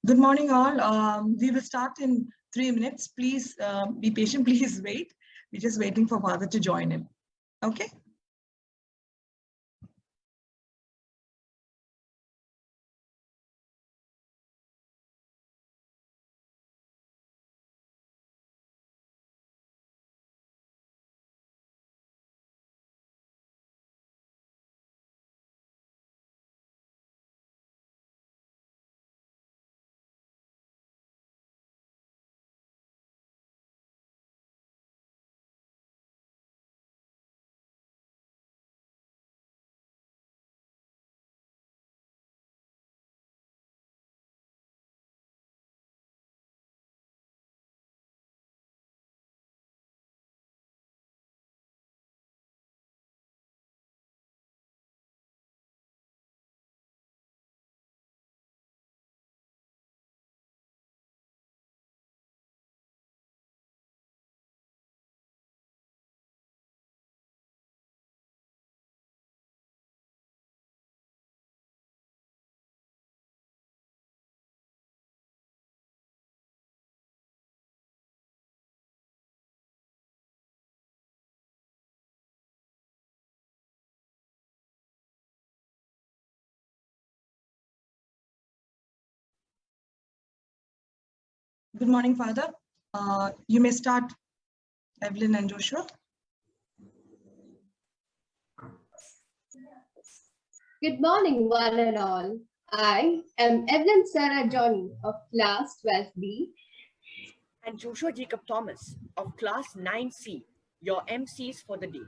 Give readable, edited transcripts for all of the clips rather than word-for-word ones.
Good morning, all. We will start in 3 minutes. Please be patient. Please wait. We're just waiting for Father to join in. Okay. Good morning, Father. You may start, Evelyn and Joshua. Good morning, one and all. I am Evelyn Sarah Johnny of Class 12B. And Joshua Jacob Thomas of Class 9C, your MCs for the day.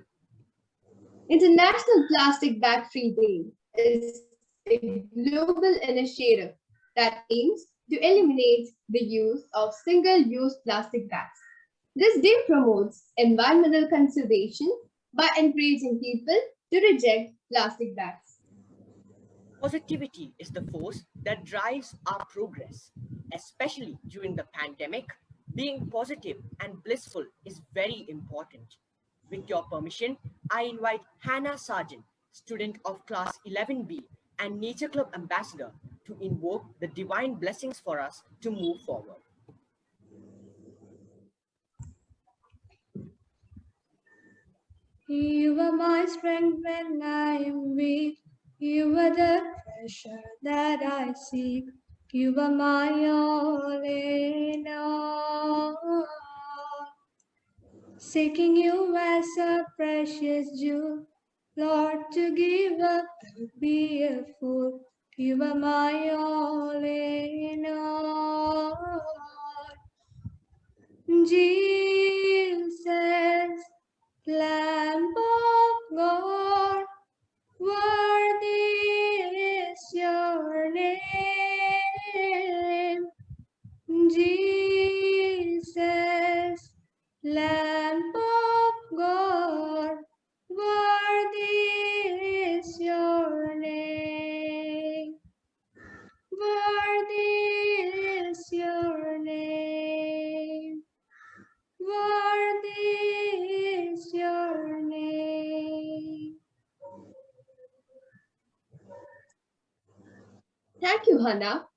International Plastic Bag Free Day is a global initiative that aims to eliminate the use of single-use plastic bags. This day promotes environmental conservation by encouraging people to reject plastic bags. Positivity is the force that drives our progress, especially during the pandemic. Being positive and blissful is very important. With your permission, I invite Hannah Sargent, student of Class 11B and Nature Club ambassador, to invoke the divine blessings for us to move forward. You are my strength when I am weak. You are the treasure that I seek. You are my all in all. Seeking you as a precious jewel, Lord, to give up would be a fool. You are my all in all. Jesus, Lamb of God, worthy is your name. Jesus, Lamb of God, worthy is your name. Worthy is your name. Worthy is your name. Thank you, Hannah.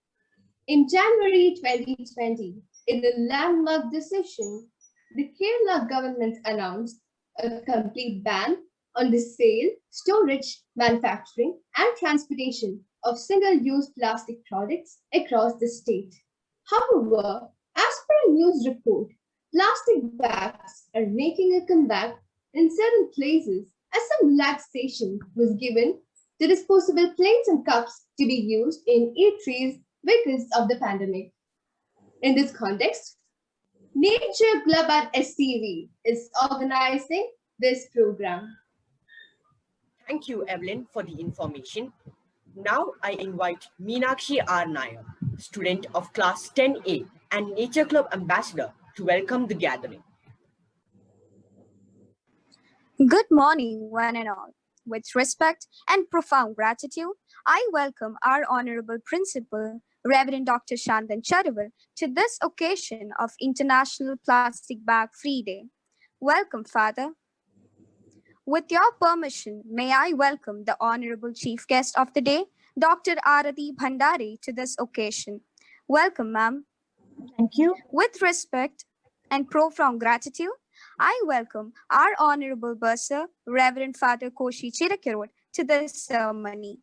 In January 2020, in a landmark decision, the Kerala government announced a complete ban on the sale, storage, manufacturing, and transportation of single-use plastic products across the state. However, as per a news report, plastic bags are making a comeback in certain places as some relaxation was given to disposable plates and cups to be used in eateries because of the pandemic. In this context, Nature Club at STV is organizing this program. Thank you, Evelyn, for the information. Now I invite Meenakshi R. Nair, student of Class 10A and Nature Club ambassador, to welcome the gathering. Good morning, one and all. With respect and profound gratitude, I welcome our Honorable Principal, Reverend Dr. Shandan Charaval, to this occasion of International Plastic Bag Free Day. Welcome, Father. With your permission, may I welcome the Honorable Chief Guest of the Day, Dr. Arati Bhandari, to this occasion. Welcome, ma'am. Thank you. With respect and profound gratitude, I welcome our Honorable Bursar, Reverend Father Koshi Chirakirot, to this ceremony.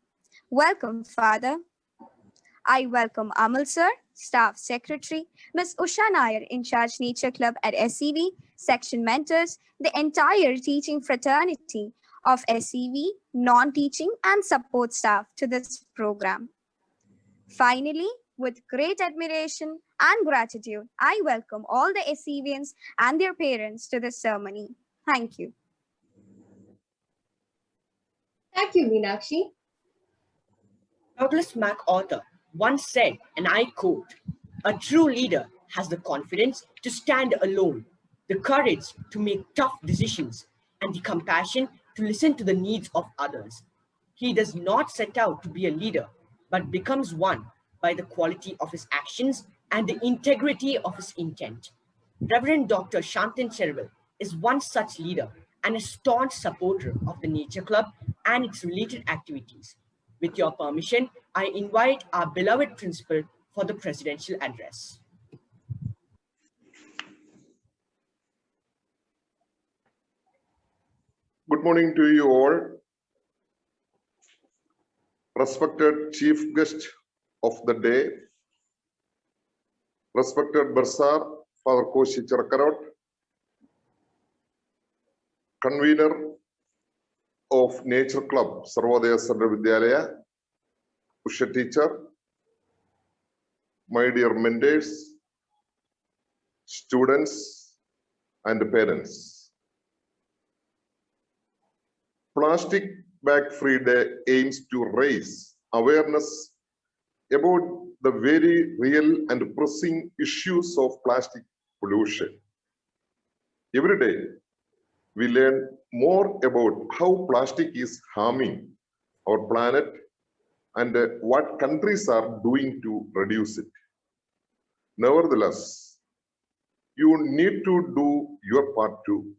Welcome, Father. I welcome Amal Sir, Staff Secretary, Ms. Usha Nair, in charge Nature Club at SEV, section mentors, the entire teaching fraternity of SEV, non-teaching and support staff to this program. Finally, with great admiration and gratitude, I welcome all the SEVians and their parents to this ceremony. Thank you. Thank you, Meenakshi. Douglas MacArthur once said, and I quote, "A true leader has the confidence to stand alone, the courage to make tough decisions, and the compassion to listen to the needs of others. He does not set out to be a leader, but becomes one by the quality of his actions and the integrity of his intent." Reverend Dr. Shantan Cherwell is one such leader and a staunch supporter of the Nature Club and its related activities. With your permission, I invite our beloved principal for the presidential address. Good morning to you all. Respected chief guest of the day, respected Bursar, Father Koshi Chirakirot, convener of Nature Club, Sarvodaya Central Vidyalaya, Usha teacher, my dear mentors, students, and parents. Plastic Bag Free Day aims to raise awareness about the very real and pressing issues of plastic pollution. Every day, we learn more about how plastic is harming our planet and what countries are doing to reduce it. Nevertheless, you need to do your part too.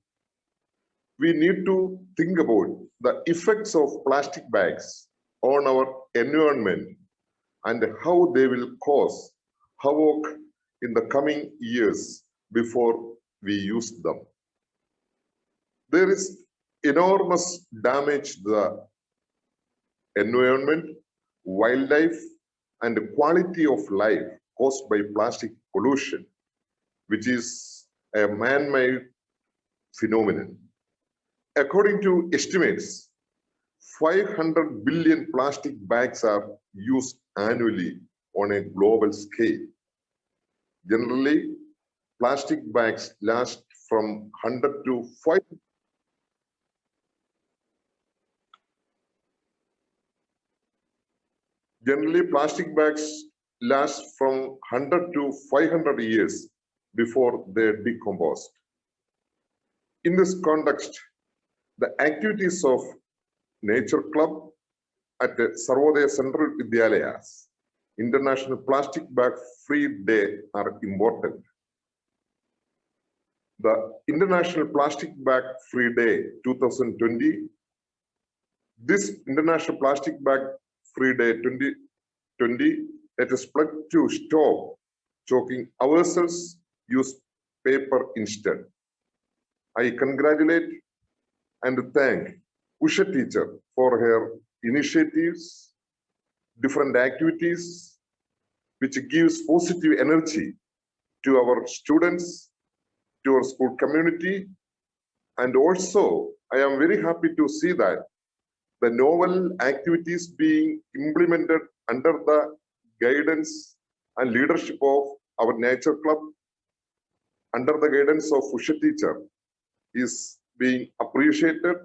We need to think about the effects of plastic bags on our environment and how they will cause havoc in the coming years before we use them. There is enormous damage to the environment, wildlife, and quality of life caused by plastic pollution, which is a man-made phenomenon. According to estimates, 500 billion plastic bags are used annually on a global scale. Generally, plastic bags last from 100 to 5. Generally, plastic bags last from 100 to 500 years before they decompose. In this context, the activities of Nature Club at Sarvodaya Central Vidyalayas International Plastic Bag Free Day are important. The International Plastic Bag Free Day 2020, this International Plastic Bag Free Day 2020, let us pledge to stop choking ourselves, use paper instead. I congratulate and thank Usha teacher for her initiatives, different activities, which gives positive energy to our students, to our school community. And also, I am very happy to see that the novel activities being implemented under the guidance and leadership of our Nature Club, under the guidance of Usha teacher, is being appreciated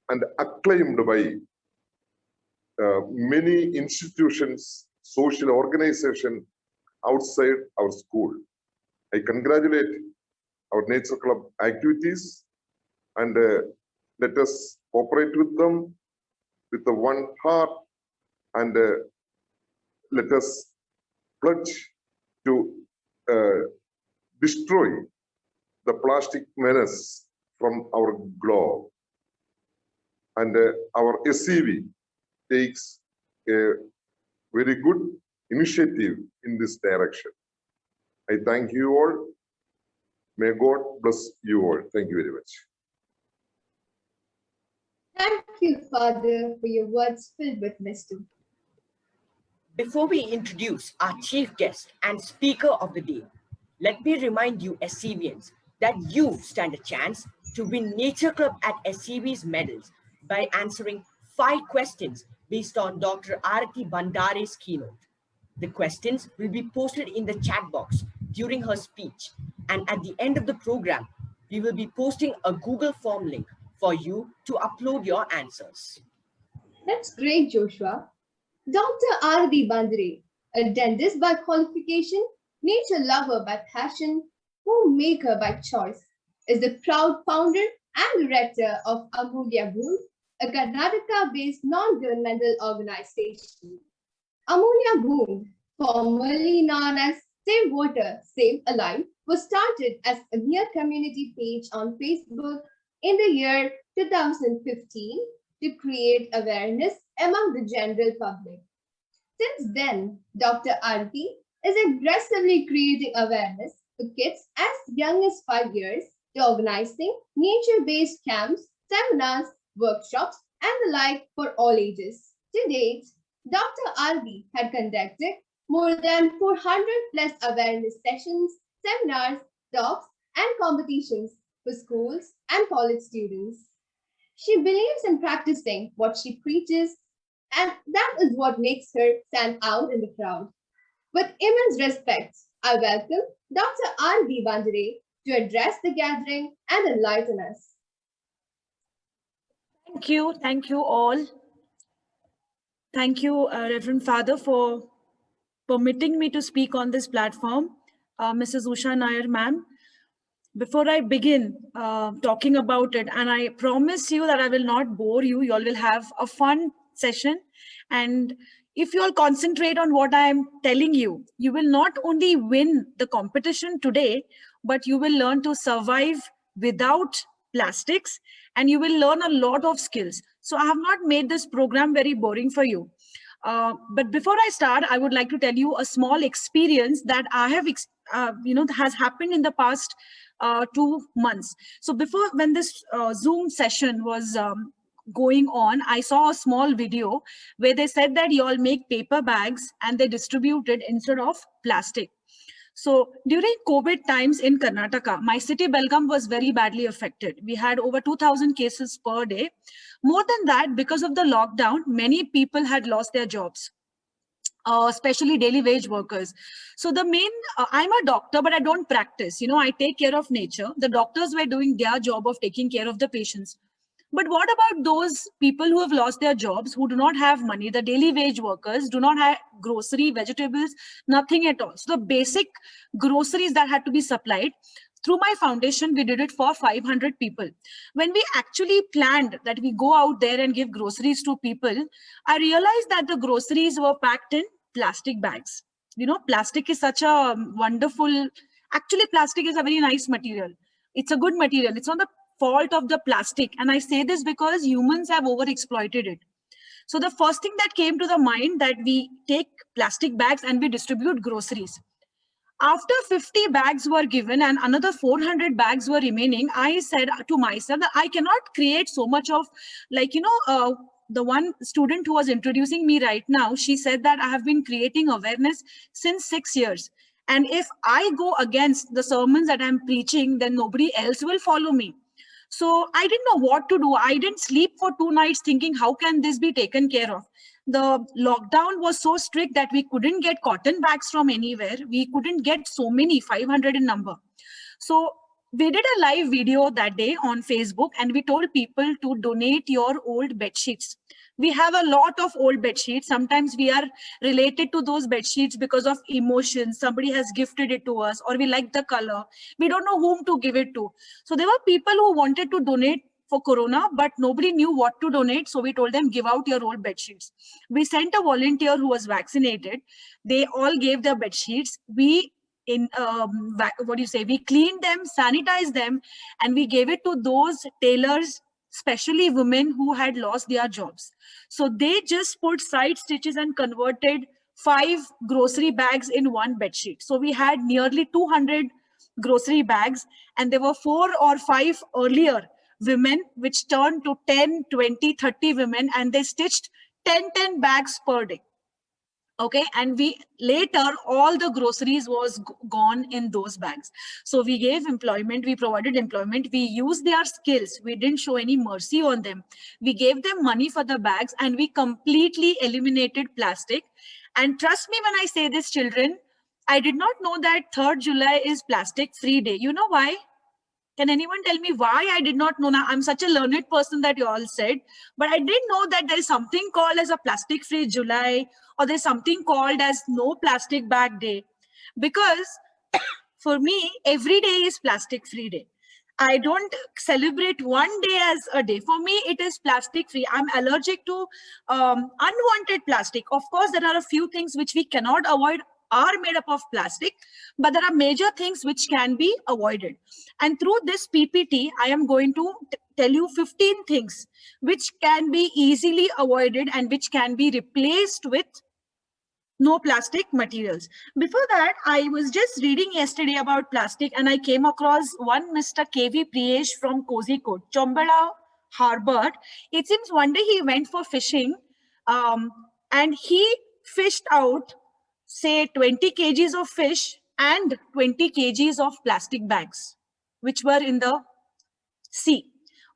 and acclaimed by many institutions, social organizations outside our school. I congratulate our Nature Club activities and let us cooperate with them with the one heart and let us pledge to destroy the plastic menace from our globe. And our SEV takes a very good initiative in this direction. I thank you all. May God bless you all. Thank you very much. Thank you, Father, for your words filled with wisdom. Before we introduce our chief guest and speaker of the day, let me remind you SCBians that you stand a chance to win Nature Club at SCB's medals by answering 5 questions based on Dr. Arati Bandare's keynote. The questions will be posted in the chat box during her speech, and at the end of the program, we will be posting a Google form link for you to upload your answers. That's great, Joshua. Dr. R.D. Bandare, a dentist by qualification, nature lover by passion, homemaker by choice, is the proud founder and director of Amulya Bhoond, a Karnataka-based non-governmental organization. Amulya Bhoond, formerly known as Save Water, Save a Life, was started as a mere community page on Facebook in the year 2015 to create awareness among the general public. Since then, Dr. Arati is aggressively creating awareness for kids as young as 5 years to organizing nature-based camps, seminars, workshops, and the like for all ages. To date, Dr. Arati had conducted more than 400 plus awareness sessions, seminars, talks, and competitions for schools and college students. She believes in practicing what she preaches, and that is what makes her stand out in the crowd. With immense respect, I welcome Dr. R.D. Bandare to address the gathering and enlighten us. Thank you all. Thank you, Reverend Father, for permitting me to speak on this platform. Mrs. Usha Nair, ma'am. Before I begin talking about it, and I promise you that I will not bore you, you all will have a fun session. And if you all concentrate on what I am telling you, you will not only win the competition today, but you will learn to survive without plastics, and you will learn a lot of skills. So I have not made this program very boring for you. But before I start, I would like to tell you a small experience that I have, has happened in the past 2 months. So before, when this Zoom session was going on, I saw a small video where they said that you all make paper bags and they distribute it instead of plastic. So during COVID times in Karnataka, my city Belgaum was very badly affected. We had over 2,000 cases per day. More than that, because of the lockdown, many people had lost their jobs. Especially daily wage workers. So the main, I'm a doctor, but I don't practice. I take care of nature. The doctors were doing their job of taking care of the patients. But what about those people who have lost their jobs, who do not have money? The daily wage workers do not have grocery, vegetables, nothing at all. So the basic groceries that had to be supplied, through my foundation, we did it for 500 people. When we actually planned that we go out there and give groceries to people, I realized that the groceries were packed in plastic bags. Plastic is such a wonderful, actually plastic is a very nice material. It's a good material. It's not the fault of the plastic. And I say this because humans have overexploited it. So the first thing that came to the mind that we take plastic bags and we distribute groceries. After 50 bags were given and another 400 bags were remaining, I said to myself that I cannot create so much of the one student who was introducing me right now, she said that I have been creating awareness since 6 years. And if I go against the sermons that I'm preaching, then nobody else will follow me. So I didn't know what to do. I didn't sleep for 2 nights thinking, how can this be taken care of? The lockdown was so strict that we couldn't get cotton bags from anywhere. We couldn't get so many, 500 in number. So we did a live video that day on Facebook and we told people to donate your old bed sheets. We have a lot of old bed sheets. Sometimes we are related to those bed sheets because of emotions. Somebody has gifted it to us or we like the color. We don't know whom to give it to. So there were people who wanted to donate for Corona, but nobody knew what to donate. So we told them, give out your old bed sheets. We sent a volunteer who was vaccinated. They all gave their bed sheets. We we cleaned them, sanitized them, and we gave it to those tailors, especially women who had lost their jobs. So they just put side stitches and converted 5 grocery bags in one bedsheet. So we had nearly 200 grocery bags, and there were 4 or 5 earlier women which turned to 10, 20, 30 women, and they stitched 10 bags per day. Okay, and we later all the groceries was gone in those bags. So we gave employment, we provided employment, we used their skills, we didn't show any mercy on them. We gave them money for the bags, and we completely eliminated plastic. And trust me when I say this, children, I did not know that 3rd July is plastic free day. You know why? Can anyone tell me why I did not know? Now, I'm such a learned person that you all said, but I didn't know that there is something called as a plastic free July, or there's something called as no plastic bag day. Because for me, every day is plastic free day. I don't celebrate one day as a day. For me, it is plastic free. I'm allergic to unwanted plastic. Of course, there are a few things which we cannot avoid are made up of plastic, but there are major things which can be avoided. And through this PPT, I am going to tell you 15 things which can be easily avoided and which can be replaced with no plastic materials. Before that, I was just reading yesterday about plastic, and I came across one Mr. KV Priyesh from Kozhikode, Chombala Harbor. It seems one day he went for fishing and he fished out, say, 20 kgs of fish and 20 kgs of plastic bags, which were in the sea.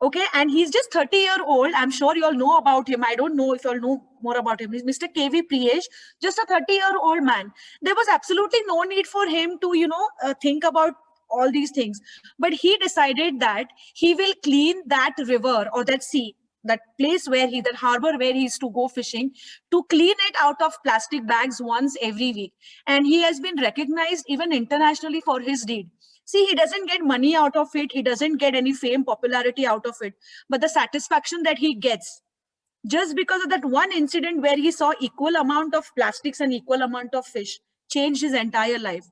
Okay, and he's just 30-year-old. I'm sure you all know about him. I don't know if you all know more about him. He's Mr. KV Priyesh, just a 30-year-old man. There was absolutely no need for him to, think about all these things. But he decided that he will clean that river or that sea, that place where that harbor where he used to go fishing, to clean it out of plastic bags once every week. And he has been recognized even internationally for his deed. See, he doesn't get money out of it. He doesn't get any fame, popularity out of it. But the satisfaction that he gets, just because of that one incident where he saw equal amount of plastics and equal amount of fish, changed his entire life.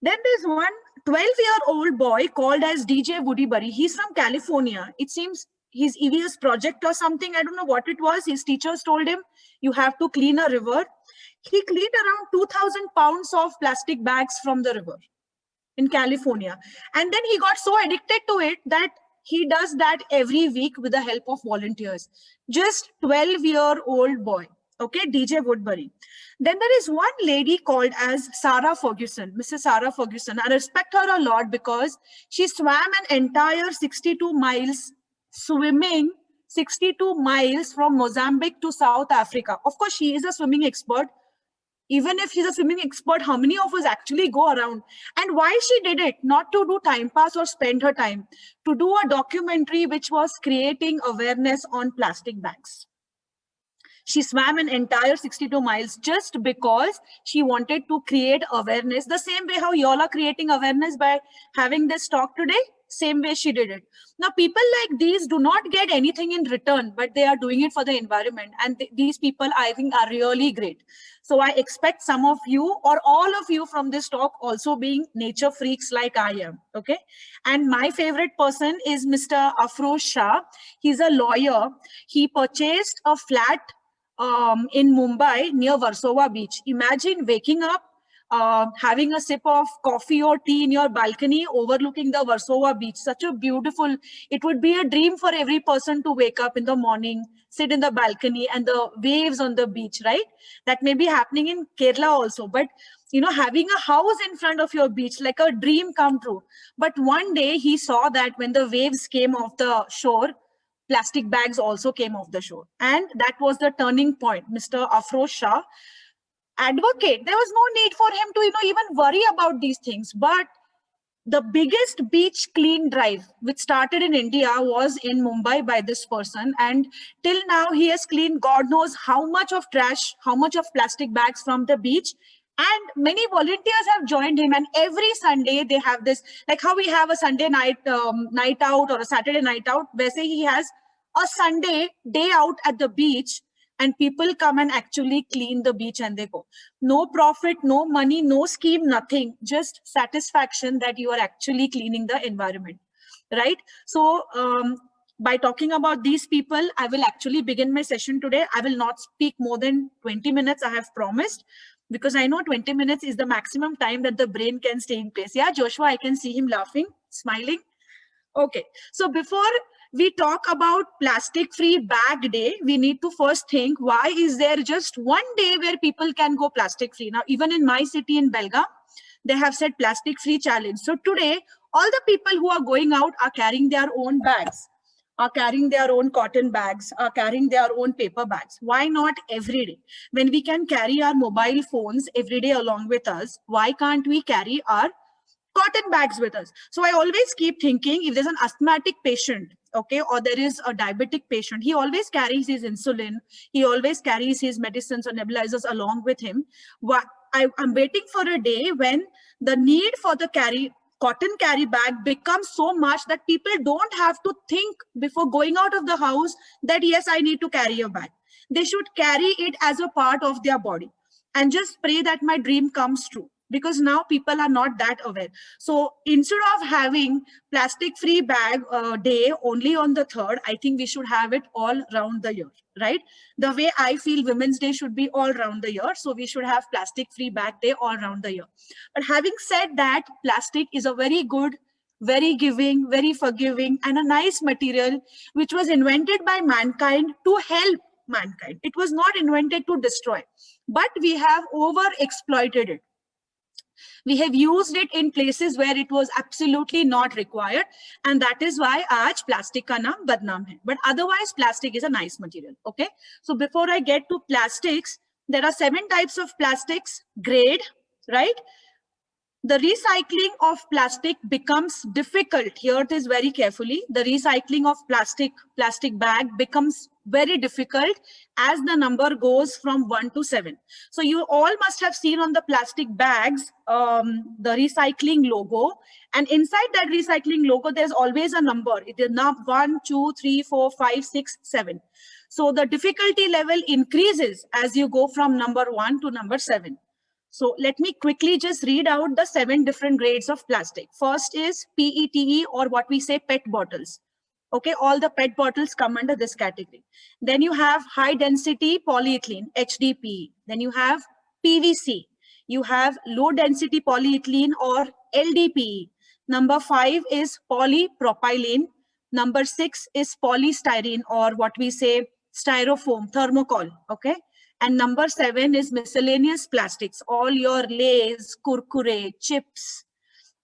Then there's one 12-year-old boy called as DJ Woodbury. He's from California. It seems his EVS project or something, I don't know what it was. His teachers told him, you have to clean a river. He cleaned around 2,000 pounds of plastic bags from the river in California. And then he got so addicted to it that he does that every week with the help of volunteers. Just 12-year-old boy. Okay, DJ Woodbury. Then there is one lady called as Sarah Ferguson, Mrs. Sarah Ferguson. I respect her a lot because she swam an entire 62 miles, swimming 62 miles from Mozambique to South Africa. Of course, she is a swimming expert. Even if she's a swimming expert, how many of us actually go around? And why she did it? Not to do time pass or spend her time, to do a documentary which was creating awareness on plastic bags. She swam an entire 62 miles just because she wanted to create awareness, the same way how you all are creating awareness by having this talk today. Same way she did it. Now, people like these do not get anything in return, but they are doing it for the environment. And these people, I think, are really great. So I expect some of you or all of you from this talk also being nature freaks like I am. Okay. And my favorite person is Mr. Afroz Shah. He's a lawyer. He purchased a flat in Mumbai near Warsaw Beach. Imagine waking up, having a sip of coffee or tea in your balcony overlooking the Warsaw Beach. Such a beautiful, it would be a dream for every person to wake up in the morning, sit in the balcony and the waves on the beach, right? That may be happening in Kerala also, but having a house in front of your beach, like a dream come true. But one day he saw that when the waves came off the shore, plastic bags also came off the shore. And that was the turning point. Mr. Afroz Shah, advocate, there was no need for him to even worry about these things. But the biggest beach clean drive which started in India was in Mumbai by this person, and till now he has cleaned God knows how much of trash, how much of plastic bags from the beach. And many volunteers have joined him, and every Sunday they have this, like how we have a Sunday night out or a Saturday night out, where say he has a Sunday day out at the beach, and people come and actually clean the beach and they go. No profit, no money, no scheme, nothing, just satisfaction that you are actually cleaning the environment, right? So by talking about these people, I will actually begin my session today. I will not speak more than 20 minutes, I have promised, because I know 20 minutes is the maximum time that the brain can stay in place. Yeah, Joshua, I can see him laughing, smiling. Okay, so before we talk about plastic-free bag day, we need to first think, why is there just one day where people can go plastic-free? Now, even in my city in Belgaum, they have said plastic-free challenge. So today, all the people who are going out are carrying their own bags, are carrying their own cotton bags, are carrying their own paper bags. Why not every day? When we can carry our mobile phones every day along with us, why can't we carry our cotton bags with us? So I always keep thinking, if there's an asthmatic patient, okay, or there is a diabetic patient, he always carries his insulin, he always carries his medicines or nebulizers along with him. I'm waiting for a day when the need for the cotton carry bag becomes so much that people don't have to think before going out of the house that, yes, I need to carry a bag. They should carry it as a part of their body and just pray that my dream comes true, because now people are not that aware. So instead of having plastic-free bag day only on the 3rd, I think we should have it all round the year, right? The way I feel Women's Day should be all round the year. So we should have plastic-free bag day all round the year. But having said that, plastic is a very good, very giving, very forgiving, and a nice material which was invented by mankind to help mankind. It was not invented to destroy, but we have over-exploited it. We have used it in places where it was absolutely not required, and that is why aaj plastic ka naam badnaam hai. But otherwise, plastic is a nice material. Okay. So before I get to plastics, there are 7 types of plastics. Grade, right? The recycling of plastic becomes difficult. Here it is very carefully. The recycling of plastic bag becomes very difficult as the number goes from 1 to 7. So you all must have seen on the plastic bags, the recycling logo. And inside that recycling logo, there's always a number. It is now 1, 2, 3, 4, 5, 6, 7. So the difficulty level increases as you go from number 1 to number 7. So let me quickly just read out the 7 different grades of plastic. First is PETE, or what we say PET bottles. Okay, all the PET bottles come under this category. Then you have high density polyethylene, HDPE. Then you have PVC. You have low density polyethylene, or LDPE. Number 5 is polypropylene. Number 6 is polystyrene, or what we say styrofoam, thermocol. Okay. And number 7 is miscellaneous plastics, all your Lays, Kurkure, chips,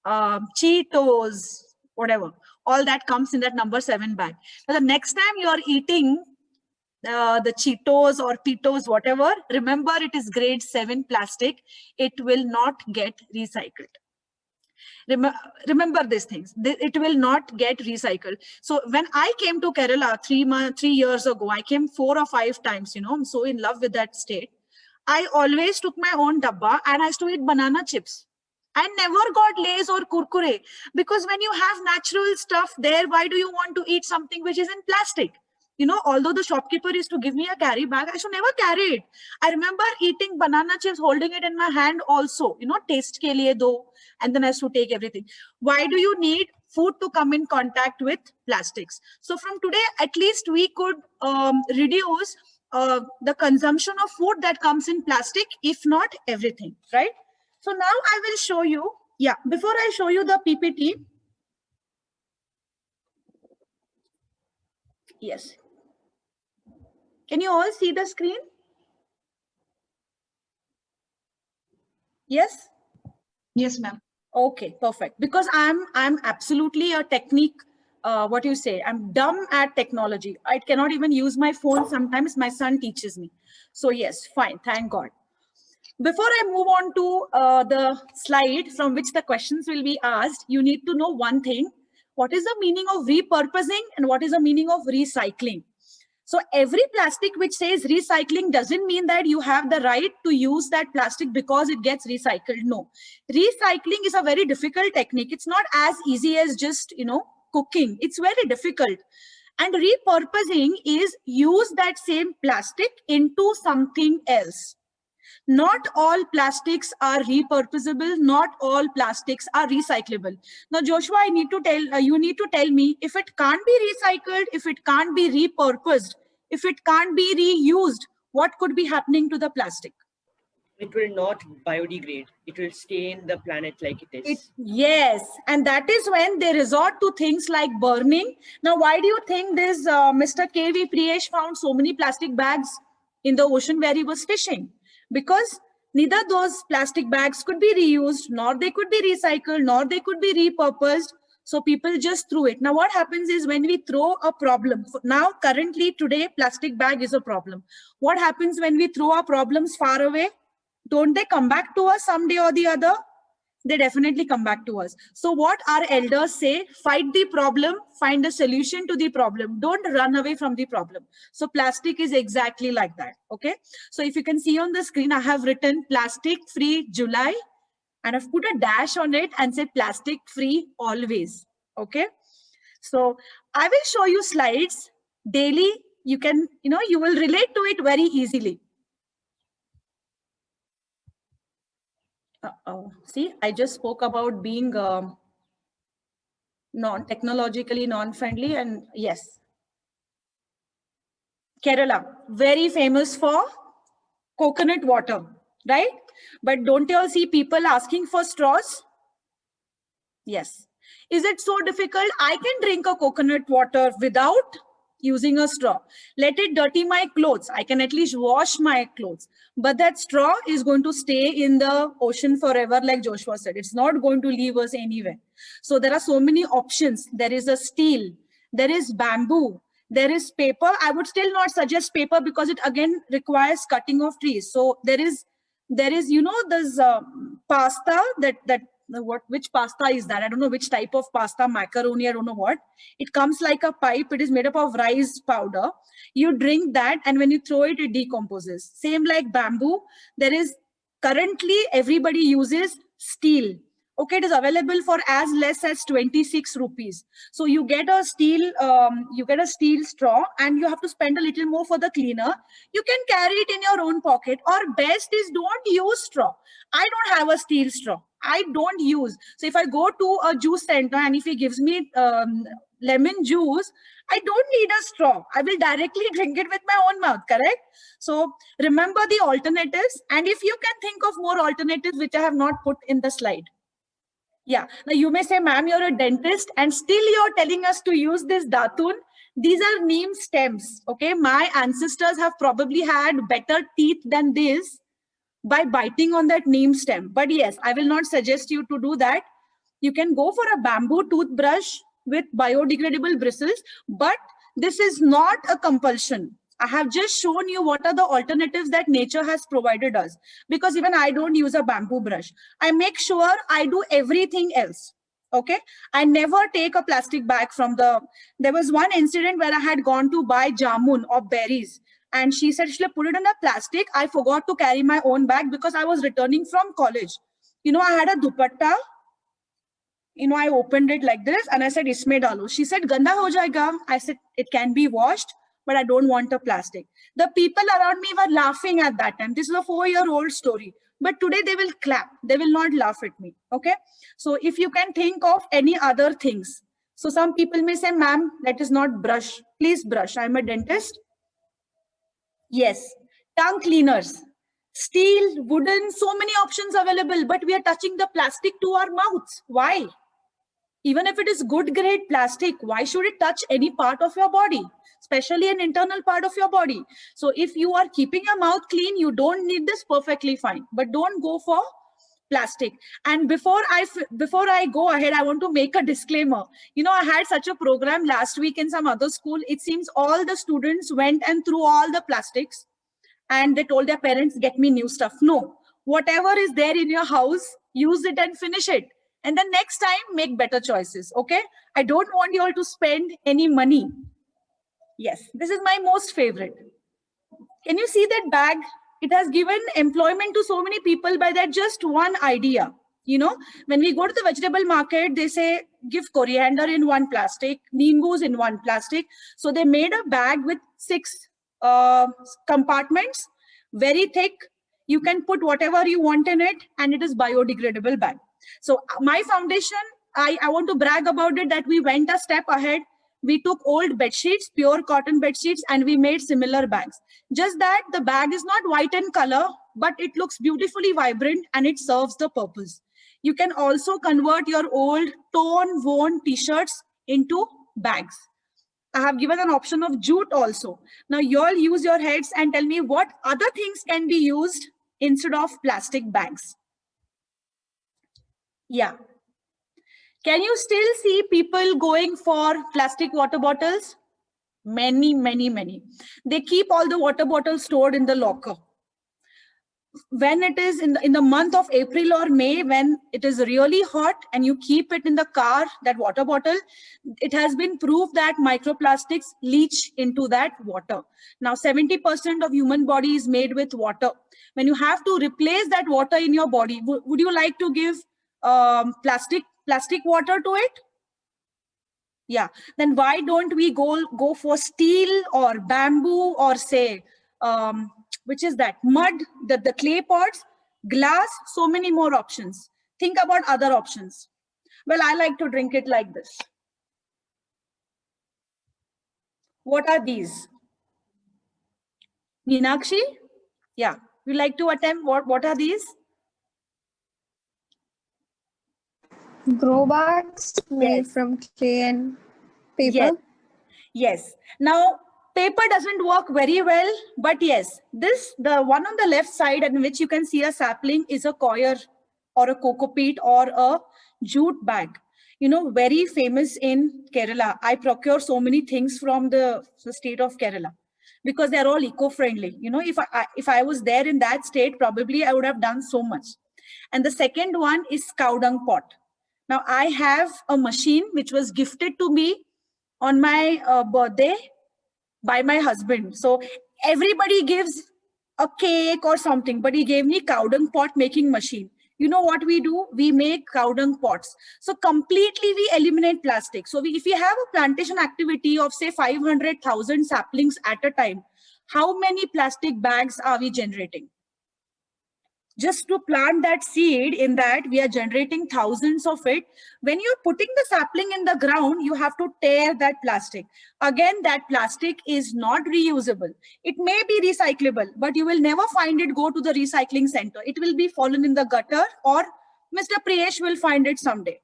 Cheetos, whatever. All that comes in that number 7 bag. Now, the next time you are eating the Cheetos or Pitos, whatever, remember it is grade 7 plastic. It will not get recycled. Remember these things. It will not get recycled. So when I came to Kerala 3 years ago, I came 4 or 5 times, I'm so in love with that state. I always took my own dabba and I used to eat banana chips. I never got Lays or Kurkure, because when you have natural stuff there, why do you want to eat something which is in plastic? Although the shopkeeper used to give me a carry bag, I should never carry it. I remember eating banana chips, holding it in my hand also, taste ke liye do, and then I used to take everything. Why do you need food to come in contact with plastics? So from today, at least we could reduce the consumption of food that comes in plastic, if not everything, right? So now I will show you, before I show you the PPT. Yes. Can you all see the screen? Yes? Yes, ma'am. Okay, perfect. Because I'm absolutely a technique, I'm dumb at technology. I cannot even use my phone. Sometimes my son teaches me. So yes, fine, thank God. Before I move on to the slide from which the questions will be asked, you need to know one thing. What is the meaning of repurposing and what is the meaning of recycling? So every plastic which says recycling doesn't mean that you have the right to use that plastic because it gets recycled. No, recycling is a very difficult technique. It's not as easy as just, cooking. It's very difficult. And repurposing is use that same plastic into something else. Not all plastics are repurposable. Not all plastics are recyclable. Now, Joshua, I need to tell you need to tell me if it can't be recycled, if it can't be repurposed, if it can't be reused, what could be happening to the plastic? It will not biodegrade. It will stay in the planet like it is. Yes, and that is when they resort to things like burning. Now, why do you think this Mr. K.V. Priyesh found so many plastic bags in the ocean where he was fishing? Because neither those plastic bags could be reused, nor they could be recycled, nor they could be repurposed. So people just threw it. Now, what happens is when we throw a problem, now currently today, plastic bag is a problem. What happens when we throw our problems far away? Don't they come back to us someday or the other? They definitely come back to us. So what our elders say, fight the problem, find a solution to the problem. Don't run away from the problem. So plastic is exactly like that. Okay. So if you can see on the screen, I have written plastic free July and I've put a dash on it and said plastic free always. Okay. So I will show you slides daily. You can, you will relate to it very easily. See, I just spoke about being technologically non-friendly, and yes, Kerala, very famous for coconut water, right? But don't you all see people asking for straws? Yes. Is it so difficult? I can drink a coconut water without using a straw. Let it dirty my clothes. I can at least wash my clothes. But that straw is going to stay in the ocean forever, like Joshua said. It's not going to leave us anywhere. So there are so many options. There is a steel. There is bamboo. There is paper. I would still not suggest paper because it again requires cutting of trees. So there is there's pasta which pasta is that? I don't know which type of pasta, macaroni, I don't know what. It comes like a pipe. It is made up of rice powder. You drink that and when you throw it, it decomposes. Same like bamboo. There is currently everybody uses steel. Okay, it is available for as less as 26 rupees. So you get a steel straw and you have to spend a little more for the cleaner. You can carry it in your own pocket, or best is don't use straw. I don't have a steel straw. I don't use. So if I go to a juice center and if he gives me lemon juice, I don't need a straw. I will directly drink it with my own mouth, correct? So remember the alternatives. And if you can think of more alternatives, which I have not put in the slide. Yeah, now you may say, ma'am, you're a dentist and still you're telling us to use this datun. These are neem stems, okay? My ancestors have probably had better teeth than this by biting on that neem stem. But yes, I will not suggest you to do that. You can go for a bamboo toothbrush with biodegradable bristles, but this is not a compulsion. I have just shown you what are the alternatives that nature has provided us, because even I don't use a bamboo brush. I make sure I do everything else. Okay. I never take a plastic bag from there was one incident where I had gone to buy jamun or berries and she said, she'll put it in a plastic. I forgot to carry my own bag because I was returning from college. I had a dupatta. I opened it like this and I said, isme dalo. She said, ganda ho jayega. I said, it can be washed, but I don't want a plastic. The people around me were laughing at that time. This is a 4-year-old story. But today they will clap. They will not laugh at me. Okay. So if you can think of any other things. So some people may say, ma'am, that is not brush. Please brush. I'm a dentist. Yes. Tongue cleaners. Steel, wooden, so many options available. But we are touching the plastic to our mouths. Why? Even if it is good grade plastic, why should it touch any part of your body? Especially an internal part of your body. So if you are keeping your mouth clean, you don't need this, perfectly fine. But don't go for plastic. And before I go ahead, I want to make a disclaimer. I had such a program last week in some other school. It seems all the students went and threw all the plastics and they told their parents, get me new stuff. No, whatever is there in your house, use it and finish it. And then next time, make better choices, okay? I don't want you all to spend any money. Yes, this is my most favorite. Can you see that bag? It has given employment to so many people by that just one idea. When we go to the vegetable market, they say, give coriander in one plastic, nimbus in one plastic. So they made a bag with 6 compartments, very thick. You can put whatever you want in it and it is biodegradable bag. So my foundation, I want to brag about it that we went a step ahead. We took old bed sheets, pure cotton bed sheets, and we made similar bags. Just that the bag is not white in color, but it looks beautifully vibrant and it serves the purpose. You can also convert your old torn, worn t-shirts into bags. I have given an option of jute also. Now you all use your heads and tell me what other things can be used instead of plastic bags. Yeah. Can you still see people going for plastic water bottles? Many, many, many. They keep all the water bottles stored in the locker. When it is in the month of April or May, when it is really hot and you keep it in the car, that water bottle, it has been proved that microplastics leach into that water. Now, 70% of human body is made with water. When you have to replace that water in your body, would you like to give plastic water to it? Yeah, then why don't we go for steel or bamboo or say, which is that mud, the clay pots, glass, so many more options. Think about other options. Well, I like to drink it like this. What are these? Meenakshi? Yeah, you like to attempt, what are these? Grow bags made Yes. from clay and paper. Yes. Now, paper doesn't work very well, but yes, the one on the left side in which you can see a sapling is a coir or a cocoa peat or a jute bag. You know, very famous in Kerala. I procure so many things from the state of Kerala because they're all eco-friendly. You know, if I was there in that state, probably I would have done so much. And the second one is cow dung pot. Now, I have a machine which was gifted to me on my birthday by my husband. So everybody gives a cake or something, but he gave me cow dung pot making machine. You know what we do? We make cow dung pots. So completely we eliminate plastic. So if we have a plantation activity of say 500,000 saplings at a time, how many plastic bags are we generating? Just to plant that seed in that, we are generating thousands of it. When you're putting the sapling in the ground, you have to tear that plastic. Again, that plastic is not reusable. It may be recyclable, but you will never find it go to the recycling center. It will be fallen in the gutter or Mr. Priyesh will find it someday.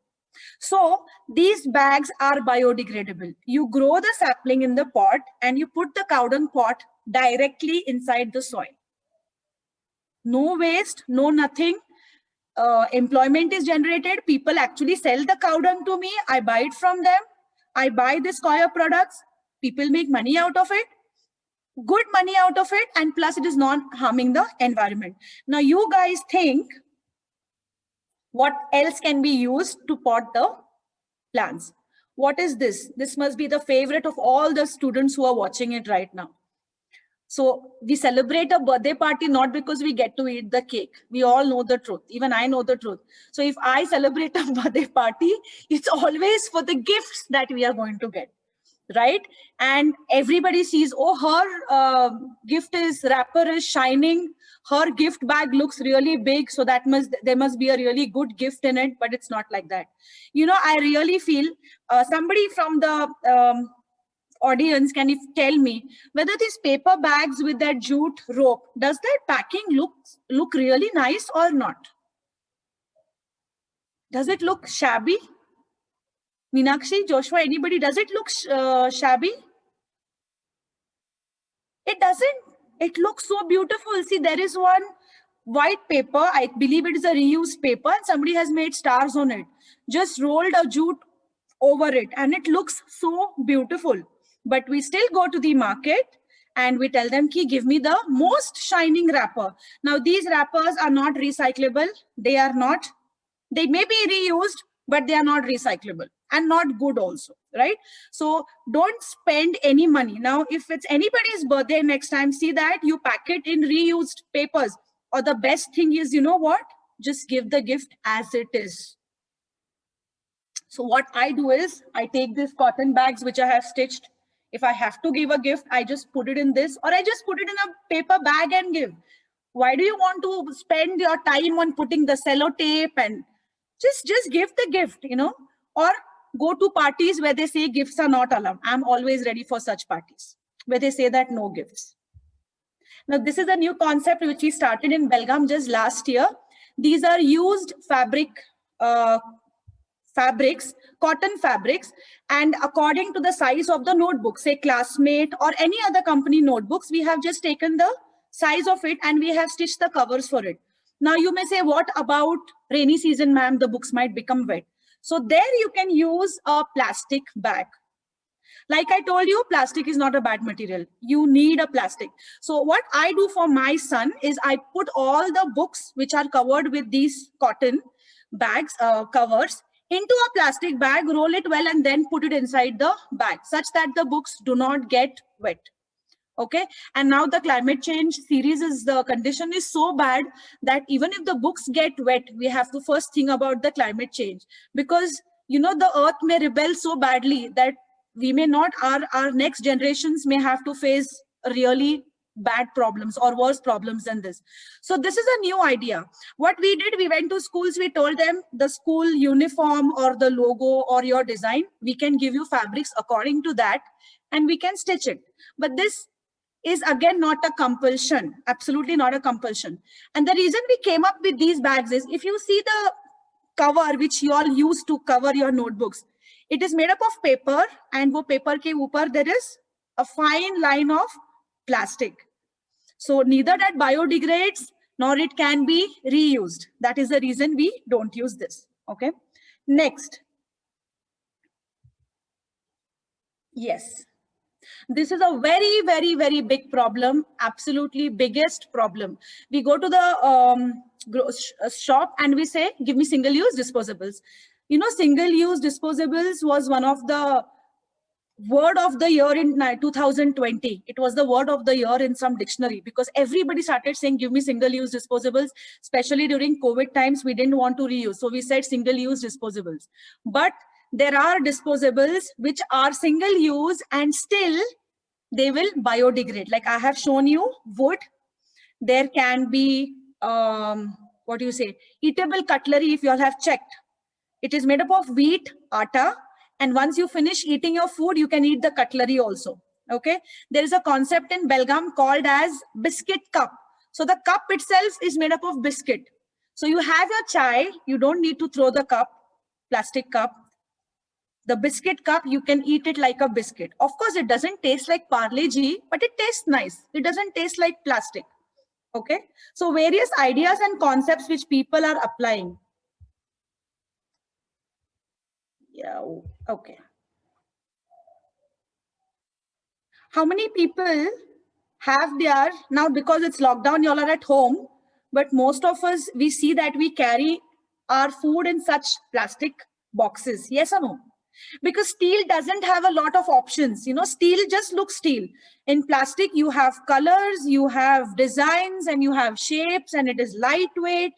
So these bags are biodegradable. You grow the sapling in the pot and you put the cow dung pot directly inside the soil. No waste, no nothing. Employment is generated. People actually sell the cow dung to me. I buy it from them. I buy this coir products. People make money out of it. Good money out of it. And plus it is not harming the environment. Now you guys think what else can be used to pot the plants? What is this? This must be the favorite of all the students who are watching it right now. So we celebrate a birthday party not because we get to eat the cake. We all know the truth. Even I know the truth. So if I celebrate a birthday party, it's always for the gifts that we are going to get, right? And everybody sees, oh, her gift is wrapper is shining. Her gift bag looks really big. So there must be a really good gift in it, but it's not like that. You know, I really feel somebody from the audience, can you tell me whether these paper bags with that jute rope, does that packing look really nice or not? Does it look shabby? Meenakshi, Joshua, anybody, does it look shabby? It doesn't. It looks so beautiful. See, there is one white paper. I believe it is a reused paper and somebody has made stars on it. Just rolled a jute over it and it looks so beautiful. But we still go to the market and we tell them, ki, give me the most shining wrapper. Now, these wrappers are not recyclable. They may be reused, but they are not recyclable and not good also, right? So don't spend any money. Now, if it's anybody's birthday next time, see that you pack it in reused papers. Or the best thing is, you know what? Just give the gift as it is. So what I do is I take these cotton bags, which I have stitched. If I have to give a gift, I just put it in this, or I just put it in a paper bag and give. Why do you want to spend your time on putting the sellotape? And just give the gift, you know, or go to parties where they say gifts are not allowed. I'm always ready for such parties where they say that no gifts. Now, this is a new concept which we started in Belgaum just last year. These are used fabrics, cotton fabrics, and according to the size of the notebook, say Classmate or any other company notebooks, we have just taken the size of it and we have stitched the covers for it. Now you may say, what about rainy season, ma'am? The books might become wet. So there you can use a plastic bag. Like I told you, plastic is not a bad material. You need a plastic. So what I do for my son is I put all the books which are covered with these cotton bags, covers, into a plastic bag, roll it well, and then put it inside the bag such that the books do not get wet. Okay. And now the climate change series is, the condition is so bad that even if the books get wet, we have to first think about the climate change, because, you know, the earth may rebel so badly that we may not, our next generations may have to face really bad problems or worse problems than this. So this is a new idea. What we did, we went to schools, we told them the school uniform or the logo or your design, we can give you fabrics according to that and we can stitch it. But this is again not a compulsion, absolutely not a compulsion. And the reason we came up with these bags is, if you see the cover which you all use to cover your notebooks, it is made up of paper, and wo paper ke upar there is a fine line of plastic. So neither that biodegrades nor it can be reused. That is the reason we don't use this. Okay. Next. Yes. This is a very, very, very big problem. Absolutely biggest problem. We go to the shop and we say, give me single-use disposables. You know, single-use disposables was one of the word of the year in 2020. It was the word of the year in some dictionary, because everybody started saying, give me single-use disposables, especially during COVID times. We didn't want to reuse. So we said single-use disposables. But there are disposables which are single-use and still they will biodegrade. Like I have shown you wood. There can be, what do you say, eatable cutlery if you all have checked. It is made up of wheat, atta, and once you finish eating your food, you can eat the cutlery also. Okay. There is a concept in Belgaum called as biscuit cup. So the cup itself is made up of biscuit. So you have your chai, you don't need to throw the cup, plastic cup. The biscuit cup, you can eat it like a biscuit. Of course, it doesn't taste like Parle-G, but it tastes nice. It doesn't taste like plastic. Okay. So various ideas and concepts which people are applying. Yeah, okay. How many people have their, now because it's lockdown, you all are at home, but most of us, we see that we carry our food in such plastic boxes. Yes or no? Because steel doesn't have a lot of options. You know, steel just looks steel. In plastic, you have colors, you have designs, and you have shapes, and it is lightweight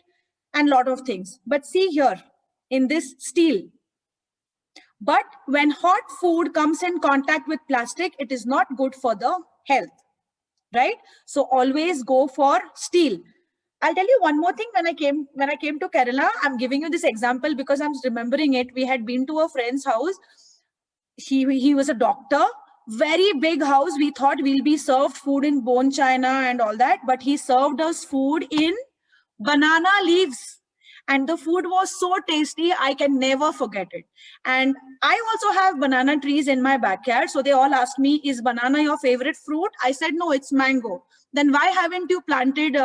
and a lot of things. But see here, in this steel, but when hot food comes in contact with plastic, it is not good for the health, right? So always go for steel. I'll tell you one more thing. When I came to Kerala, I'm giving you this example because I'm remembering it. We had been to a friend's house. He was a doctor, very big house. We thought we'll be served food in bone china and all that, but he served us food in banana leaves. And the food was so tasty, I can never forget it. And I also have banana trees in my backyard. So they all asked me, is banana your favorite fruit? I said, no, it's mango. Then why haven't you planted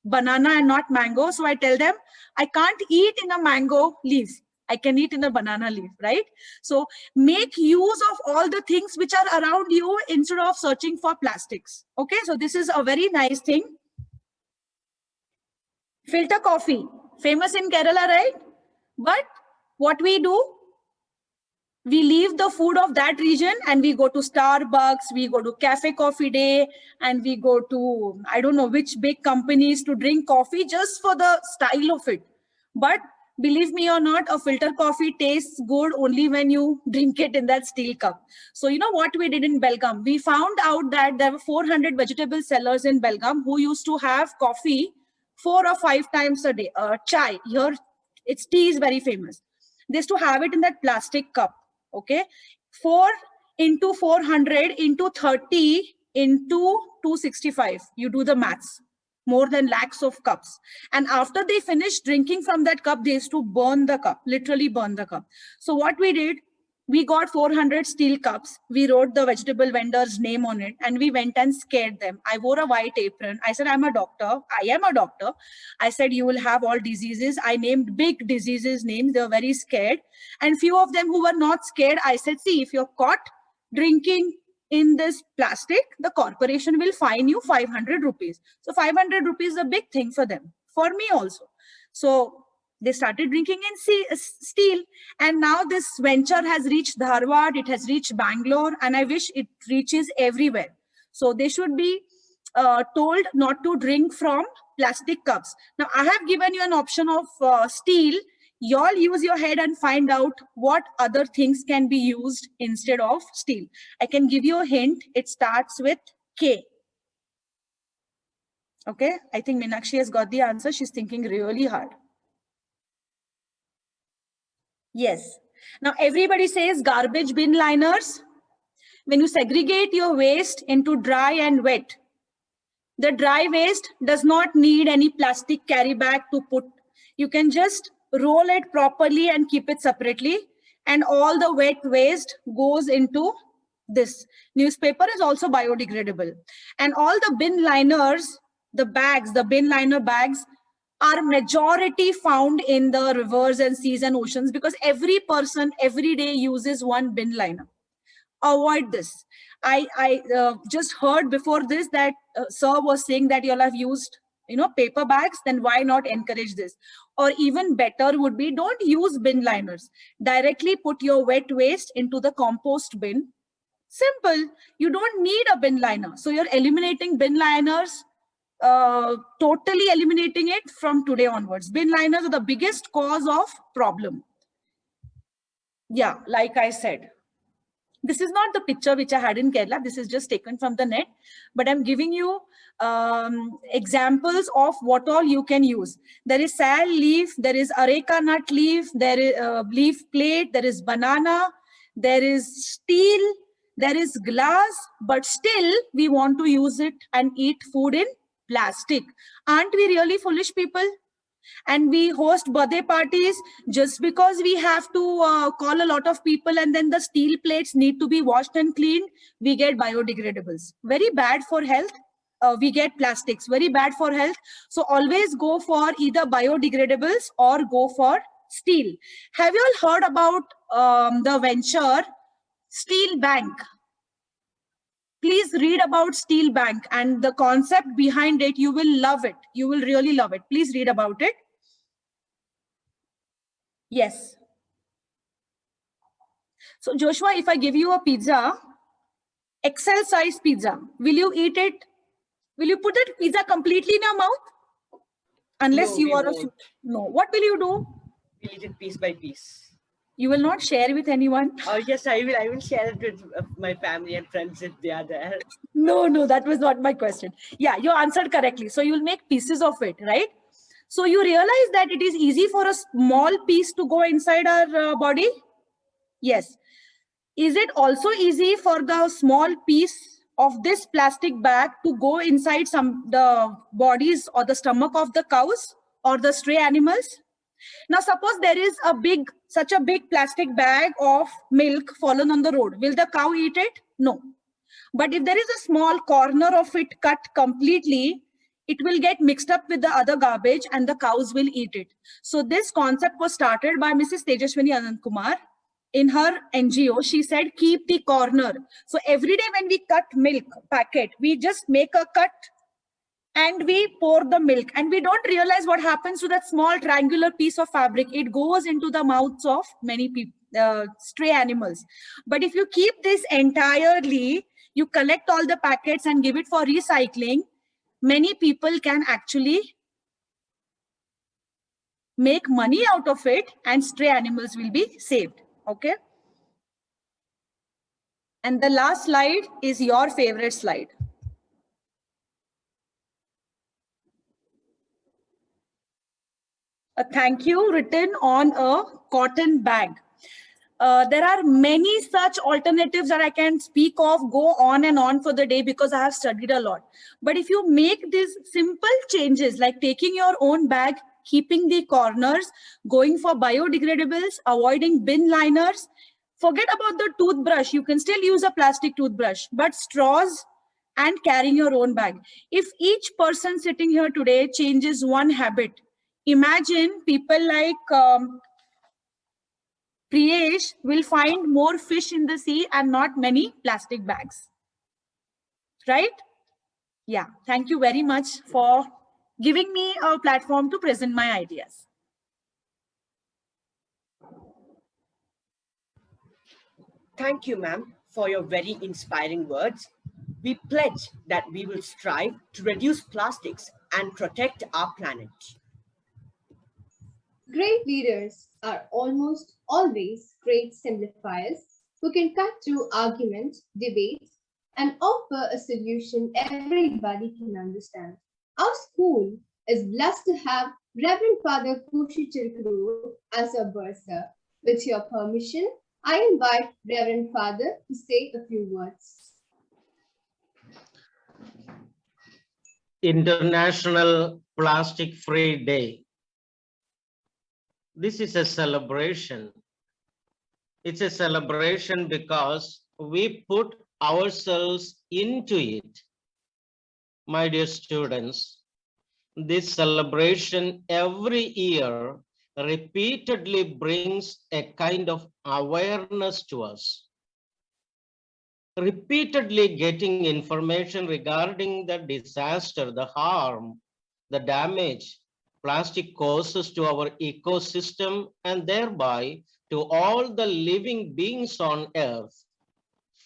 banana and not mango? So I tell them, I can't eat in a mango leaf. I can eat in a banana leaf, right? So make use of all the things which are around you instead of searching for plastics. Okay, so this is a very nice thing. Filter coffee, famous in Kerala, right? But what we do, we leave the food of that region and we go to Starbucks, we go to Cafe Coffee Day, and we go to, I don't know which big companies to drink coffee just for the style of it. But believe me or not, a filter coffee tastes good only when you drink it in that steel cup. So you know what we did in Belgaum? We found out that there were 400 vegetable sellers in Belgaum who used to have coffee 4 or 5 times a day. Chai, here its tea is very famous. They used to have it in that plastic cup. Okay, 4 into 400 into 30 into 265. You do the maths. More than lakhs of cups. And after they finished drinking from that cup, they used to burn the cup, literally burn the cup. So what we did, we got 400 steel cups. We wrote the vegetable vendor's name on it and we went and scared them. I wore a white apron. I said, I'm a doctor. I am a doctor. I said, you will have all diseases. I named big diseases names. They were very scared. And few of them who were not scared, I said, see, if you're caught drinking in this plastic, the corporation will fine you 500 rupees. So 500 rupees is a big thing for them, for me also. So they started drinking in steel. And now this venture has reached Dharwad, it has reached Bangalore, and I wish it reaches everywhere. So they should be told not to drink from plastic cups. Now I have given you an option of steel. You all use your head and find out what other things can be used instead of steel. I can give you a hint. It starts with K. Okay, I think Meenakshi has got the answer. She's thinking really hard. Yes. Now everybody says garbage bin liners. When you segregate your waste into dry and wet, the dry waste does not need any plastic carry bag to put. You can just roll it properly and keep it separately, and all the wet waste goes into this. Newspaper is also biodegradable, and all the bin liners, the bags, the bin liner bags are majority found in the rivers and seas and oceans, because every person every day uses one bin liner. Avoid this. I just heard before this that sir was saying that you all have used paper bags, then why not encourage this? Or even better would be, don't use bin liners. Directly put your wet waste into the compost bin. Simple. You don't need a bin liner. So you're eliminating bin liners, totally eliminating it from today onwards. Bin liners are the biggest cause of problem. Yeah, like I said. This is not the picture which I had in Kerala. This is just taken from the net, but I'm giving you examples of what all you can use. There is sal leaf, there is areca nut leaf, there is leaf plate, there is banana, there is steel, there is glass, but still we want to use it and eat food in plastic. Aren't we really foolish people? And we host birthday parties just because we have to call a lot of people, and then the steel plates need to be washed and cleaned. We get biodegradables. Very bad for health. We get plastics. Very bad for health. So always go for either biodegradables or go for steel. Have you all heard about the venture Steel Bank? Please read about Steel Bank and the concept behind it. You will love it. You will really love it. Please read about it. Yes. So Joshua, if I give you a pizza, XL size pizza, will you eat it? Will you put that pizza completely in your mouth? Unless No, you we are won't. no. What will you do? We'll eat it piece by piece. You will not share with anyone? Yes, I will. I will share it with my family and friends if they are there. No, that was not my question. Yeah, you answered correctly. So you'll make pieces of it, right? So you realize that it is easy for a small piece to go inside our body? Yes. Is it also easy for the small piece of this plastic bag to go inside the bodies or the stomach of the cows or the stray animals? Now, suppose there is such a big plastic bag of milk fallen on the road. Will the cow eat it? No. But if there is a small corner of it cut completely, it will get mixed up with the other garbage and the cows will eat it. So this concept was started by Mrs. Tejaswini Anand Kumar. In her NGO, she said, keep the corner. So every day when we cut milk packet, we just make a cut and we pour the milk, and we don't realize what happens to that small triangular piece of fabric. It goes into the mouths of many people, stray animals. But if you keep this entirely, you collect all the packets and give it for recycling, many people can actually make money out of it, and stray animals will be saved. Okay. And the last slide is your favorite slide. A thank you written on a cotton bag. There are many such alternatives that I can speak of, go on and on for the day because I have studied a lot. But if you make these simple changes like taking your own bag, keeping the corners, going for biodegradables, avoiding bin liners, forget about the toothbrush. You can still use a plastic toothbrush, but straws and carrying your own bag. If each person sitting here today changes one habit, imagine people like Priyesh will find more fish in the sea and not many plastic bags. Right? Yeah. Thank you very much for giving me a platform to present my ideas. Thank you, ma'am, for your very inspiring words. We pledge that we will strive to reduce plastics and protect our planet. Great leaders are almost always great simplifiers who can cut through argument, debate, and offer a solution everybody can understand. Our school is blessed to have Reverend Father Kushi Chirkuru as our bursar. With your permission, I invite Reverend Father to say a few words. International Plastic Free Day. This is a celebration. It's a celebration because we put ourselves into it. My dear students, this celebration every year repeatedly brings a kind of awareness to us. Repeatedly getting information regarding the disaster, the harm, the damage plastic causes to our ecosystem and thereby to all the living beings on earth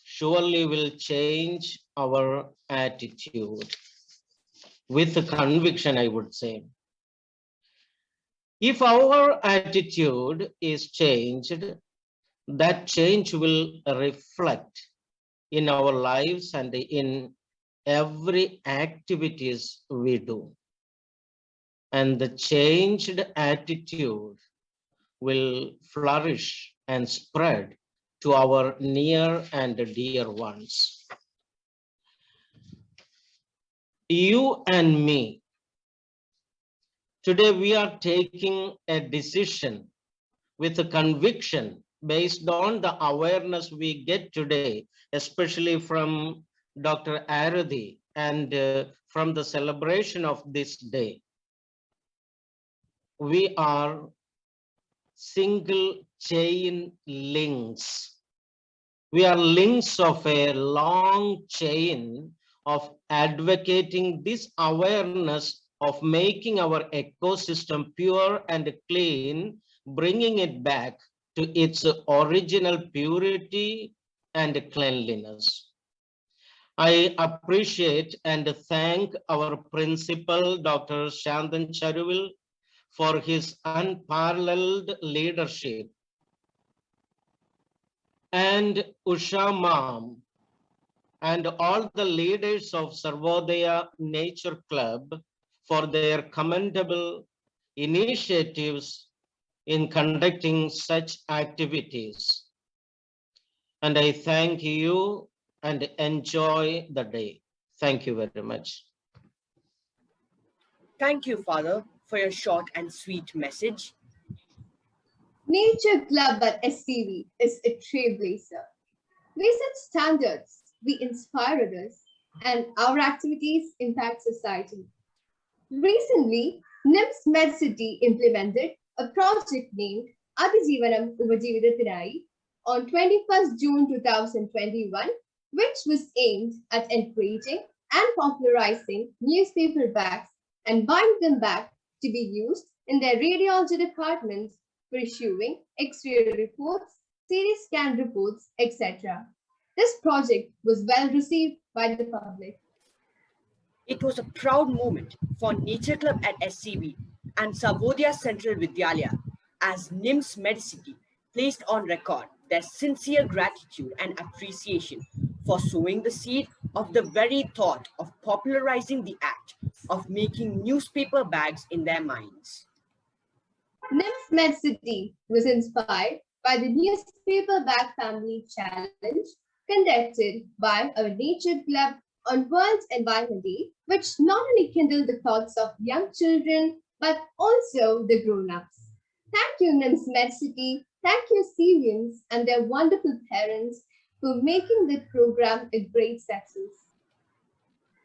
surely will change our attitude with conviction, I would say. If our attitude is changed, that change will reflect in our lives and in every activities we do. And the changed attitude will flourish and spread to our near and dear ones. You and me, today we are taking a decision with a conviction based on the awareness we get today, especially from Dr. Arathi and from the celebration of this day. We are single chain links. We are links of a long chain of advocating this awareness of making our ecosystem pure and clean, bringing it back to its original purity and cleanliness. I appreciate and thank our principal, Dr. Shandan Charuvil, for his unparalleled leadership, and Usha Ma'am and all the leaders of Sarvodaya Nature Club for their commendable initiatives in conducting such activities. And I thank you and enjoy the day. Thank you very much. Thank you, Father, for your short and sweet message. Nature Club at SCV is a trailblazer. We set standards, we inspire others, and our activities impact society. Recently, NIMS MedCity implemented a project named Adijeevanam Upajeevithathinayi on 21st June 2021, which was aimed at encouraging and popularizing newspaper bags and buying them back to be used in their radiology departments for issuing X-ray reports, CT scan reports, etc. This project was well received by the public. It was a proud moment for Nature Club at SCV and Sarvodaya Central Vidyalaya as NIMS Medicity placed on record their sincere gratitude and appreciation for sowing the seed of the very thought of popularizing the act of making newspaper bags in their minds. NIMS Medcity was inspired by the Newspaper Bag Family Challenge conducted by our Nature Club on World Environment Day, which not only kindled the thoughts of young children, but also the grown-ups. Thank you, NIMS Medcity. Thank you, Syrians and their wonderful parents for making the program a great success.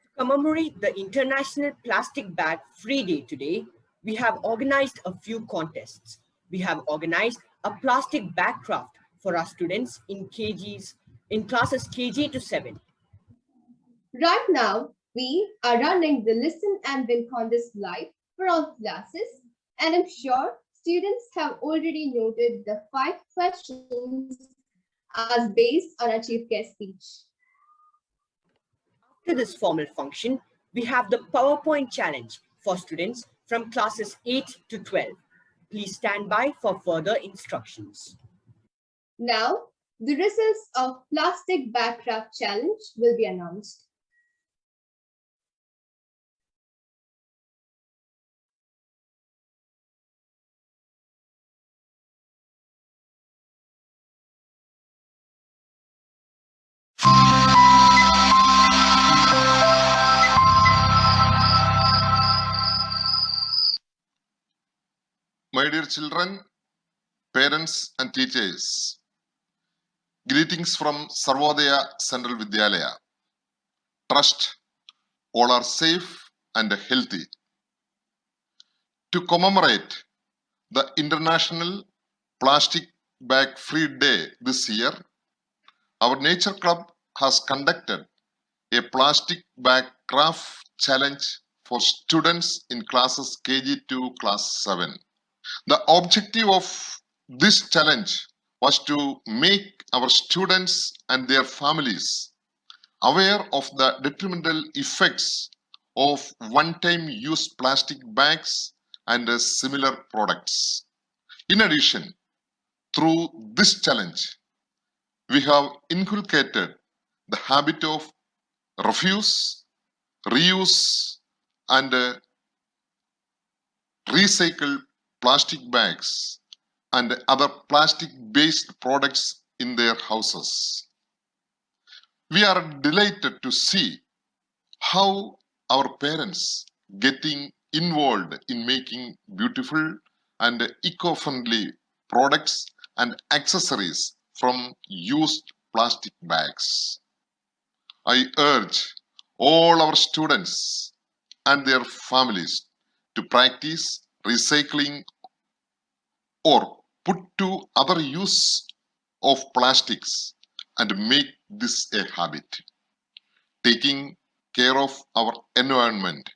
To commemorate the International Plastic Bag Free Day today, we have organized a few contests. We have organized a plastic bag craft for our students in classes KG to 7. Right now, we are running the Listen and Win contest live for all classes, and I'm sure students have already noted the 5 questions as based on our chief guest speech. After this formal function, we have the PowerPoint challenge for students from classes 8 to 12. Please stand by for further instructions. Now, the results of Plastic Bag Craft Challenge will be announced. My dear children, parents and teachers, greetings from Sarvodaya Central Vidyalaya. Trust all are safe and healthy. To commemorate the International Plastic Bag Free Day this year, our Nature Club has conducted a plastic bag craft challenge for students in classes KG to class 7. The objective of this challenge was to make our students and their families aware of the detrimental effects of one-time use plastic bags and similar products. In addition, through this challenge, we have inculcated the habit of refuse, reuse, and recycle plastic bags and other plastic-based products in their houses. We are delighted to see how our parents getting involved in making beautiful and eco-friendly products and accessories from used plastic bags. I urge all our students and their families to practice recycling or put to other use of plastics and make this a habit. Taking care of our environment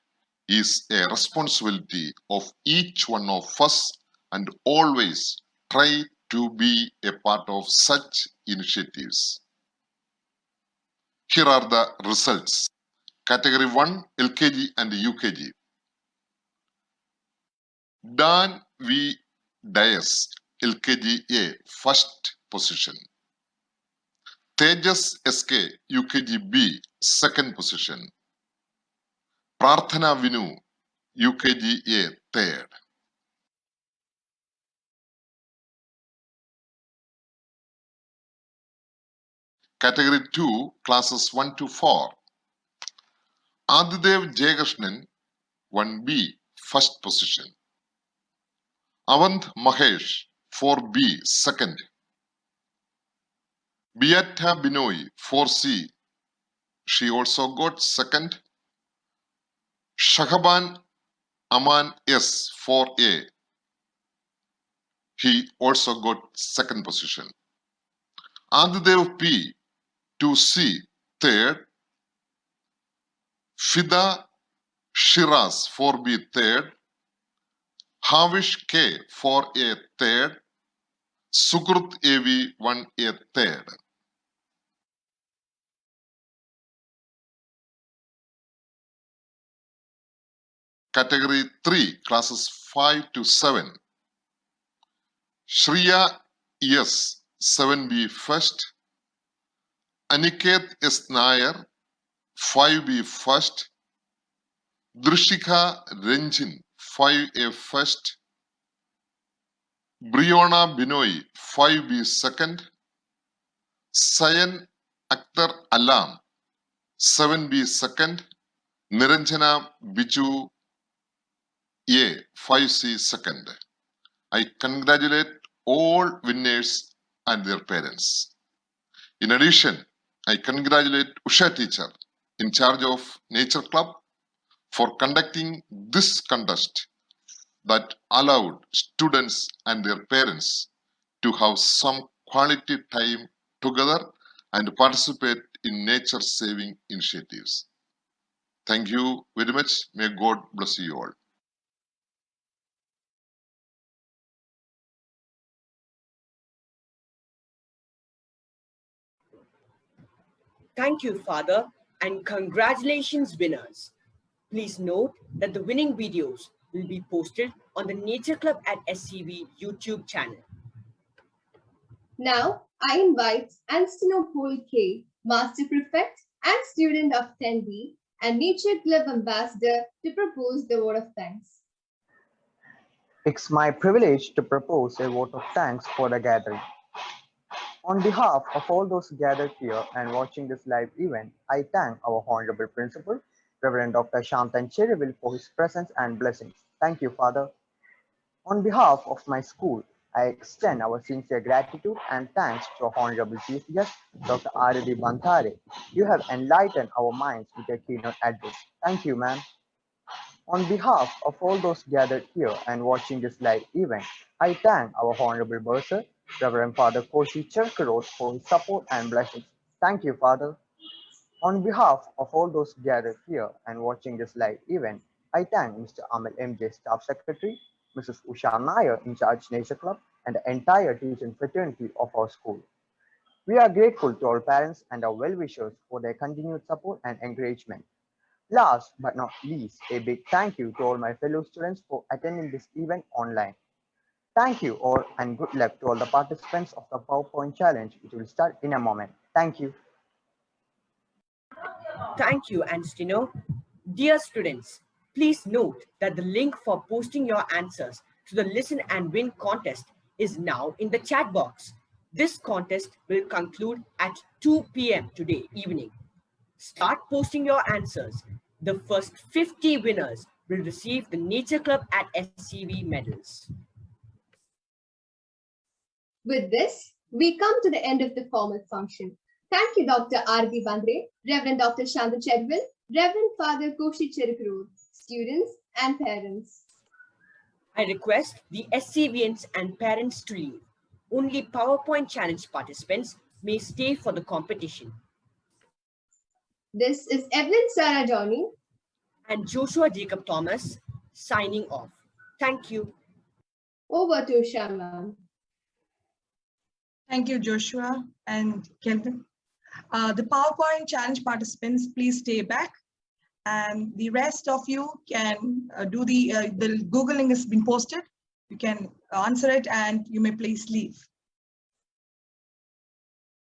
is a responsibility of each one of us, and always try to be a part of such initiatives. Here are the results. Category 1, LKG and UKG. Dan V. Dias, LKG A, first position. Tejas SK, UKG B, second position. Prarthana Vinu, UKG A, third. Category 2, classes 1 to 4. Adidev Jaykrishnan, 1B, first position. Avant Mahesh, 4B, second. Beata Binoy, 4C, she also got second. Shahaban Aman S, 4A, he also got second position. Adidev P, 2C, third. Fida Shiraz, 4B, third. Havish K, 4A, third. Sukrut AV, 1A, third. Category 3, classes 5 to 7. Shriya S, 7B first. Aniket S. Nair, 5B first. Drishika Renjin, 5A first. Briona Binoy, 5B second. Sayan Akhtar Alam, 7B second. Niranjana Biju A, 5C second. I congratulate all winners and their parents. In addition, I congratulate Usha teacher in charge of Nature Club for conducting this contest that allowed students and their parents to have some quality time together and participate in nature saving initiatives. Thank you very much. May God bless you all. Thank you, Father, and congratulations, winners. Please note that the winning videos will be posted on the Nature Club at SCV YouTube channel. Now, I invite Anstino Paul K, Master Prefect and student of 10B and Nature Club Ambassador to propose the vote of thanks. It's my privilege to propose a vote of thanks for the gathering. On behalf of all those gathered here and watching this live event, I thank our Honorable Principal, Reverend Dr. Shantan Cherryville, for his presence and blessings. Thank you, Father. On behalf of my school, I extend our sincere gratitude and thanks to our Honorable Chief Guest, Dr. R.D. Banthare. You have enlightened our minds with your keynote address. Thank you, ma'am. On behalf of all those gathered here and watching this live event, I thank our Honorable Bursar, Reverend Father Koshi Cherkarot, for his support and blessings. Thank you, Father. On behalf of all those gathered here and watching this live event, I thank Mr. Amal MJ, Staff Secretary, Mrs. Usha Nair, in charge Nature Club, and the entire teaching fraternity of our school. We are grateful to all parents and our well-wishers for their continued support and encouragement. Last but not least, a big thank you to all my fellow students for attending this event online. Thank you all and good luck to all the participants of the PowerPoint challenge, which will start in a moment. Thank you. Thank you, Anstino. Dear students, please note that the link for posting your answers to the Listen and Win contest is now in the chat box. This contest will conclude at 2 p.m. today evening. Start posting your answers. The first 50 winners will receive the Nature Club at SCV medals. With this, we come to the end of the formal function. Thank you, Dr. R.D. Bandre, Reverend Dr. Shantan Cherryville, Reverend Father Koshi Cherkarot, students and parents. I request the SCVians and parents to leave. Only PowerPoint challenge participants may stay for the competition. This is Evelyn Sarah Johnny and Joshua Jacob Thomas signing off. Thank you. Over to Usha, ma'am. Thank you, Joshua and Kelvin. The PowerPoint challenge participants, please stay back. And the rest of you can do the Google link has been posted. You can answer it and you may please leave.